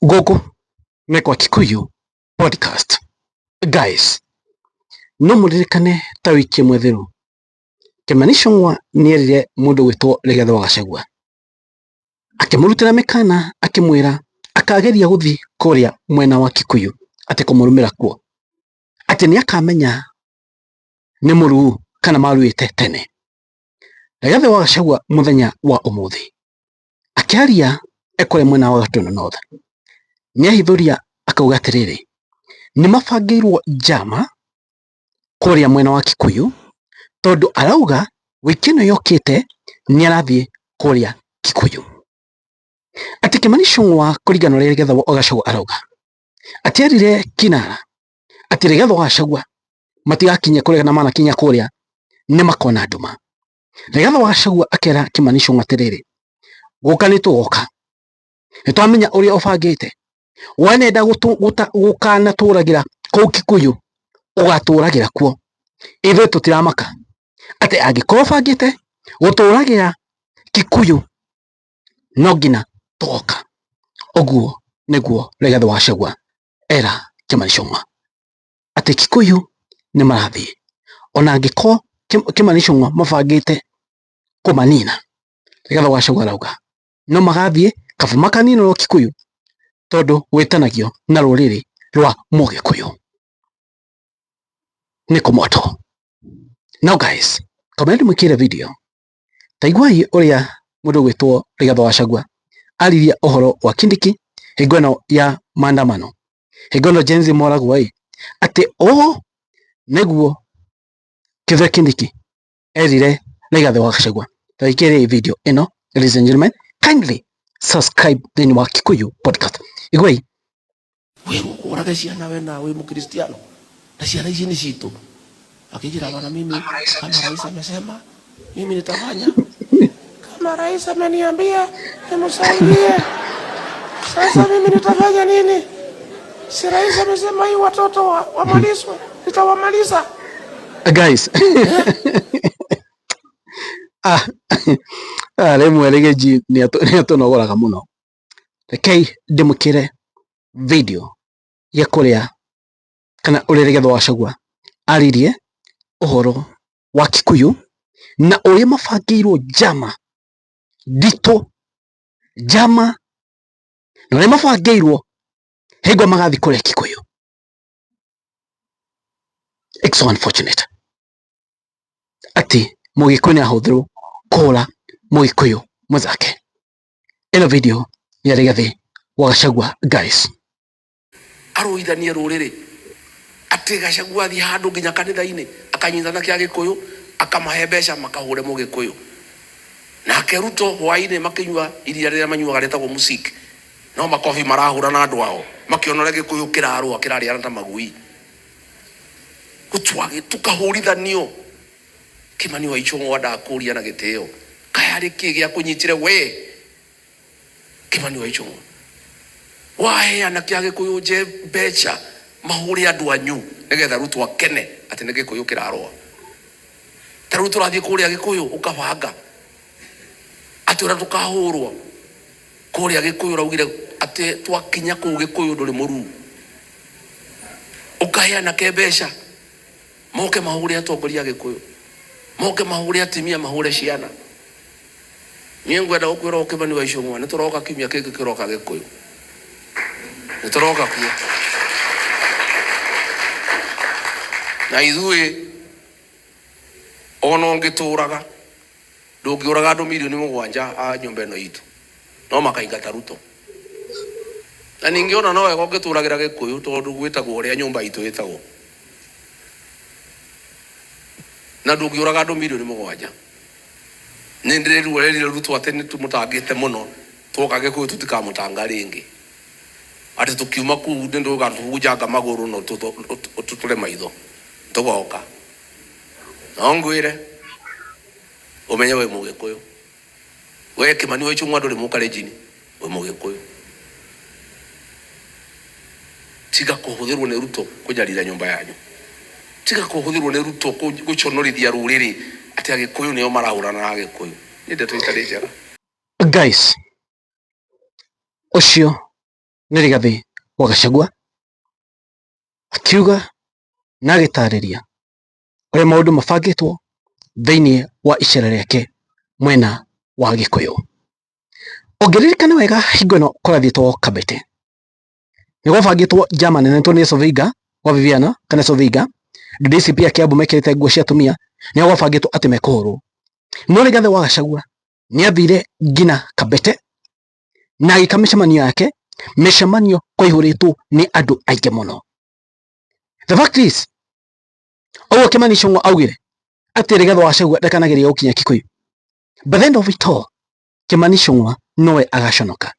Gũkũ nĩ kwa Kikuyu podcast. Guys, no mũririkane ta wiki ĩmwe thiru Kimani Ichung'wah nĩerire mũndũ gwĩtwo Rigathĩ wa Gachagua, akĩmũrutĩra mĩkana akĩmwĩra akageria gũthiĩ kũrĩa mwena wa Kikuyu atĩ kũmũrũmĩra kuo, atĩ nĩakamenya nĩ mũruu kana maruĩte tene. Rigathĩ wa Gachagua mũthenya wa ũmũthĩ akĩaria ekũrĩa mwena wa Gatũndũ North nĩahithũria akauga atĩrĩrĩ, nĩmabangĩirwo njama kũrĩa mwena wa Kikuyu tondũ arauga wiki ĩno yũkĩte nĩarathiĩ kũrĩa Kikuyu. Atĩ Kimani Ichung'wah kũringana na ũrĩa Rigathĩ wa Gachagua arauga, atĩerire Kinara atĩ Rigathĩ wa Gachagua matigakinye kũrĩa na manakinya kũrĩa nĩmakona nduma. Rigathĩ wa Gachagua akĩera Kimani Ichung'wah atĩrĩrĩ, gũka nĩtũgoka, nĩtwamenya ũrĩa ũbangĩte, we nenda gũkanatũragĩra kũu Kikuyu ũgatũragĩra kuo, ithuĩ tũtiramaka, atĩ angĩkorwo ũbangĩte gũtũragĩra Kikuyu no nginya tũgoka. Ũguo nĩguo Rigathĩ wa Gachagua era Kimani Ichung'wah atĩ Kikuyu nĩmarathiĩ, ona angĩkorwo Kimani Ichung'wah mabangĩte kũmanina, Rigathĩ wa Gachagua arauga no magathiĩ kaba makaninĩrwo Kikuyu tondũ gwĩtanagio na rũrĩrĩ rwa Mũgĩkũyũ nĩ kũmoto. Now guys, kabla ndĩmwĩkĩre video, ta iguai ũrĩa mũndũ gwĩtwo Rigathĩ wa Gachagua aririe ũhoro wa Kindiki hingo ĩno ya maandamano, hingo ĩno Gen Z moragwo atĩ ũũ nĩguo Kithure Kindiki erire Rigathĩ wa Gachagua. Ta ĩkĩrĩ video ĩno, ladies and gentlemen, kindly subscribe thĩinĩ wa Kikuyu podcast. Iguai, wewe ũrage ciana we na we Mkristiano na ciana hizi ni citũ, akijira bana, mimi kama rais amesema mimi nitafanya, kama rais ameniambia nimsaidie, sasa mimi nitafanya nini? Si rais amesema hii watoto wamalizwe, nitawamaliza. Guys, rĩmwe rĩgĩnji nĩatũnogoraga mũno. Rekei ndĩmũkĩre video ya kũrĩa kana ũrĩa Rigathĩ wa Gachagua aririe ũhoro wa Kikuyu na ũrĩa mabangĩirwo njama nditũ, njama na ũrĩa mabangĩirwo hingo magathiĩ kũrĩa Kikuyu. It's so unfortunate atĩ Mũgĩkũyũ nĩahũthĩrwo kũra Mũgĩkũyũ mũthake. Ĩno video ya Rigathĩ wa Gachagua, guys. Arũithanie rũrĩrĩ atĩ Gachagua athiĩ handũ nginya kanitha-inĩ akanyitana kĩa Gĩkũyũ akamahe mbeca makahũre Mũgĩkũyũ, nake Ruto hwaĩ-inĩ makĩnyua iria rĩrĩa manyuaga rĩtagwo musik, no makobi marahũra na andũ ao makĩona ũrĩa Gĩkũyũ kĩrarũa kĩrarĩana ta magui, gũtwage tukahũrithanio. Kimani wa Ichung'wah ndakũria na gĩtĩo, kaya arĩ kĩĩ gĩa kũnyitire we Kimani wa Ichung'wah? Waheana kĩa Gĩkũyũ nje mbeca mahũre andũ anyu nĩgetha Ruto akene atĩ nĩ Gĩkũyũ kĩrarũa. Ta rĩu tũrathiĩ kũrĩa Gĩkũyũ ũkabanga atĩ ũrĩa tũkahũrwo kũrĩa Gĩkũyũ, ũraugire atĩ twakinya kũu Gĩkũyũ ndũrĩ mũruu, ũkaheana ke mbeca moke mahũre atongoria Gĩkũyũ, moke mahũre atumia, mahũre ciana. Niĩ ngwenda gũkwĩra Kimani wa Ichung'wah nĩtũroka kiumia kĩngĩ kĩroka Gĩkũyũ, nĩtũroka kuo na ithuĩ ona ũngĩtũraga ndũngĩũraga andũ milioni 7 a nyũmba ĩno itũ, no makaingata Ruto. Na ningĩ ona no wega ũngĩtũragĩra Gĩkũyũ tondũ gwĩtagwo ũrĩa nyũmba itũ ĩtagwo, na ndũngĩũraga andũ milioni 7. Nĩ ndĩrerire Ruto atĩ nĩtũmũtangĩte mũno, twoka Gĩkũyũ tũtikamũtanga rĩngĩ, atĩ tũkiuma kũu nĩndũgatũhunjanga magũrũ no tũtũre maitho tũgoka. No ngwĩre ũmenye we Mũgĩkũyũ, we Kimani wa Ichung'wah ndũrĩ Mũkalenjin, we Mũgĩkũyũ. Tiga kũhũthĩrwo nĩ Ruto kũnyarira nyũmba yanyu, tiga kũhũthĩrwo nĩ Ruto gũconorithia rũrĩrĩ atĩ Agĩkũyũ nĩo marahũrana na Agĩkũyũ. Nĩ ndeto itarĩ njega. Guys, ũcio nĩ Rigathi wa Gachagua akiuga na agĩtarĩria ũrĩa maũndũ mabangĩtwo thĩinĩ wa icera rĩake mwena wa Gĩkũyũ. Ũngĩririkana wega hingo ĩno kũrathiĩtwo Kabete, nĩ gwabangĩtwo njama nene nĩ Soviga wa Viviana kana Soviga, DCP ya Kiambu mekĩrĩte nguo cia atumia, nĩo gwabangĩtwo atĩ mekũhũrwo. No Rigathi wa Gachagua nĩ athire nginya Kabete na agĩka mĩcemanio yake, mĩcemanio kwaihũrĩtwo nĩ andũ aingĩ mũno. The fact is, ũguo Kimani Ichung'wa augire atĩ Rigathi wa Gachagua ndakanageria gũkinya Kikuyu. By the end of it all, Kimani Ichung'wa nowe agaconoka.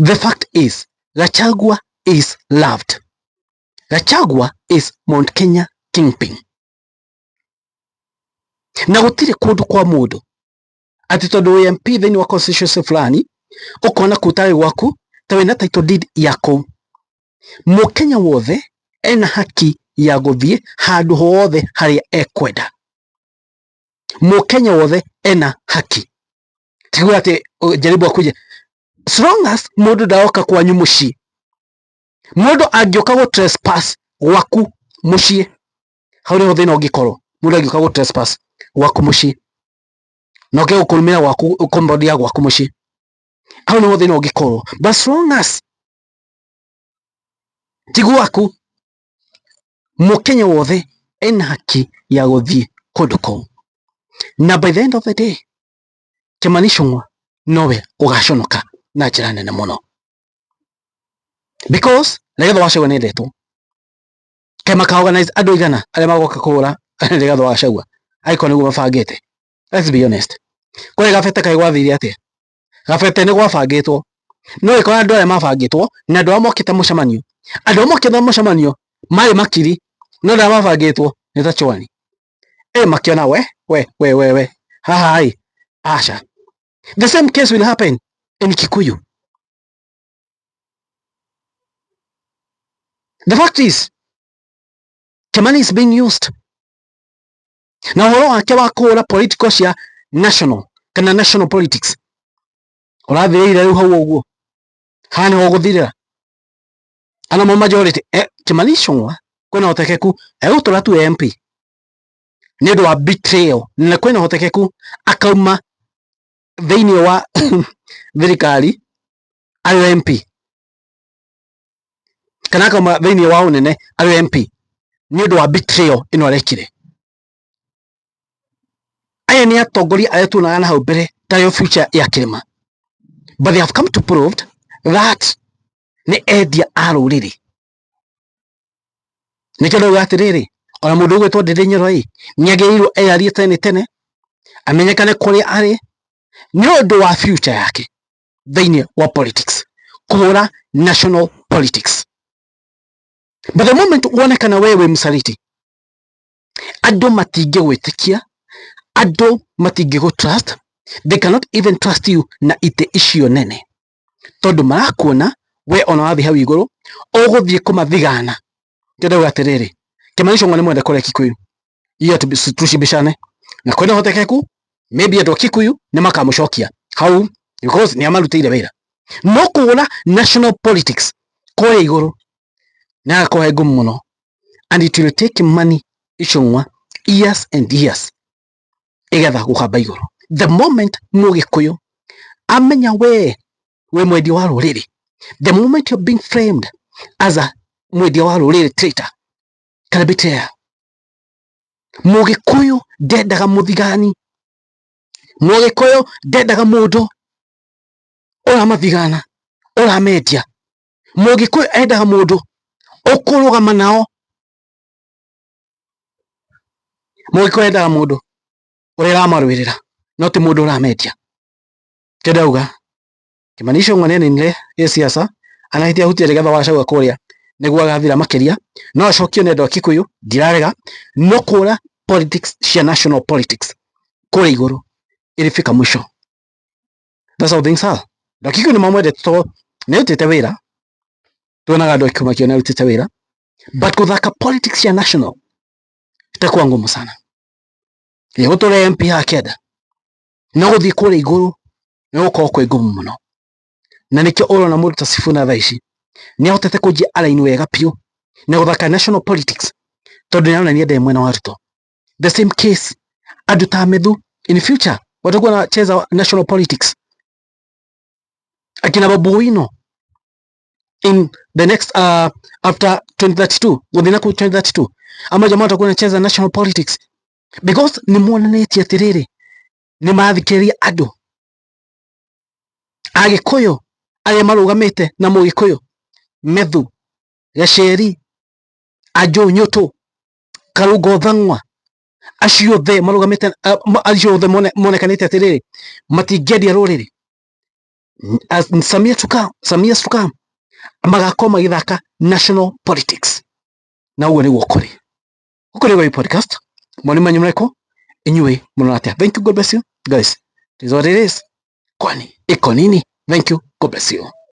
The fact is, Gachagua is loved. Gachagua is Mount Kenya kingpin. Na gũtirĩ kũndũ kwa mũndũ atĩ tondũ wĩ MP thĩinĩ wa constituency fulani ũkona kutarĩ gwaku ta wĩna title deed yako. Mũkenya wothe ena haki ya gũthiĩ handũ hothe harĩa ekwenda. Mũkenya wothe ena haki. Tiguo atĩ jaribu akuje. As long as mũndũ ndaoka kwanyu mũciĩ. Mũndũ angĩoka gũ trespass gwaku mũciĩ, hau nĩho thĩna ũngĩkorwo. Mũndũ angĩoka gũ trespass gwaku mũciĩ, na oke gũkũrumĩra gwaku compound ya gwaku mũciĩ, hau nĩho thĩna ũngĩkorwo. But as long as ti gwaku, Mũkenya wothe ena haki ya gũthiĩ kũndũ kũu. Na by the end of the day, Kimani Ichung'wa nowe ũgaconoka na njĩra nene mũno. Because Rigathi wa Gachagua nĩ endetwo. Kaĩ maka-organize andũ igana arĩa magoka kũhũra Rigathi wa Gachagua. Aiko nĩguo mabangĩte. Let's be honest. Kũrĩ Gabete kaĩ gwathire atĩa? Gabete nĩ gwabangĩtwo. No ĩkora andũ arĩa mabangĩtwo na andũ arĩa mokĩte mũcemanio. Andũ arĩa mokĩte mũcemanio marĩ makiri, no arĩa mabangĩtwo nĩ ta chwani. Makiona we. Haha acha. The same case will happen in Kikuyu. The fact is, Kimani is being used. Na ũhoro wake wa kũhũra political cia national kana national politics ũrathirĩire rĩu hau ũguo. Haha nĩho gũthirĩra. Ana mo majority Kimani Ichung'wa kwĩna ũhotekeku egũtũra tu MP nĩ ũndũ wa betrayal, na kwĩna ũhotekeku akauma thĩinĩ wa thirikari arĩ MP, kana akauma thĩinĩ wa ũnene arĩ MP nĩ ũndũ wa betrayal ĩno arekire. Aya nĩ atongoria arĩa tuonaga na hau mbere tarĩo future ya kĩrĩma, but they have come to prove that nĩ endia a rũrĩrĩ. Nĩkĩo ndauga atĩrĩrĩ, ona mũndũ ũgwĩtwo Ndĩndĩ Nyoro nĩagĩrĩirwo eyarie tene amenyekane kũrĩa arĩ nĩ ũndũ wa future yake thĩinĩ wa politics, kũhũra national politics. But the moment wonekana wewe msaliti, andũ matingĩgwĩtĩkia, andũ matingĩgũtrust, they cannot even trust you na ite icio nene, tondũ marakuona we ona wathi hau igũrũ ũgũthiĩ kũmathigana. Ndauga atĩrĩrĩ, Kimani Ichung'wa nĩ mwende kũrĩa Kikuyu, iyo tucibicane, na kwĩna ũhotekeku maybe andũ a Kikuyu nĩ makamũcokia hau because nĩ amarutĩire wĩra. No kũhũra national politics kũrĩa igũrũ na agakorwo ngumu mũno, and it will take Kimani Ichung'wa years and years igetha gũkamba igũrũ. The moment Mũgĩkũyũ amenya we mwendia wa rũrĩrĩ, the moment you're being framed as a mwendia wa rũrĩrĩ traitor kana betrayer, Mũgĩkũyũ ndendaga mũthigani. Mũgĩkũyũ ndendaga mũndũ ũramathigana, ũramendia. Mũgĩkũyũ endaga mũndũ ũkũrũgama nao. Mũgĩkũyũ endaga mũndũ ũrĩa ũramarũĩrĩra, no ti mũndũ ũramendia. Ndauga Kimani Ichung'wa nĩ aninire siasa, anahĩtia hutia Rigathi wa Gachagua kũrĩa nĩguo agathira makĩria, no acokio nĩ andũ a Kikuyu, ndirarega, no kũra politics cia national politics kũrĩa igũrũ ilifika mwisho. That's how things are. Andũ a Kikuyu nĩ mamwendete tondũ nĩ arutĩte wĩra, tuonaga andũ makĩona nĩ arutĩte wĩra, but gũthaka politics cia national itakuwa ngumu sana. Gũtũra MP hakenda no gũthiĩ kũrĩa igũrũ nĩ gũkorwo kwĩ ngumu mũno. na nikio urona mundu ta Sifuna thaa ici ni ahotete kujia alaini wega piu na guthaka national politics tondu ni aronania ndee mwena wa Ruto. The same case andu ta Methu in future watakuwa wanacheza national politics, akina Babu Owino in the next after 2032 within 2032 ama jamaa watakuwa wanacheza national politics because ni muonanetie atiriri ni mathikiria andu Agikuyu aria marugamite na Mugikuyu, Methu, Gacheri, Anjũ Nyũtũ, Karungo Thang'wa, acio othe marugamite acio othe monekanite atiriri matingĩendia rũrĩrĩ. Samia Sukam magakorwo magithaka national politics, na uguo niguo kuri gwa podcast mwani manyu mreko inyuĩ mũrona atĩa. Thank you, God bless you guys, it is what it is, kwani iko nini. Thank you, God bless you.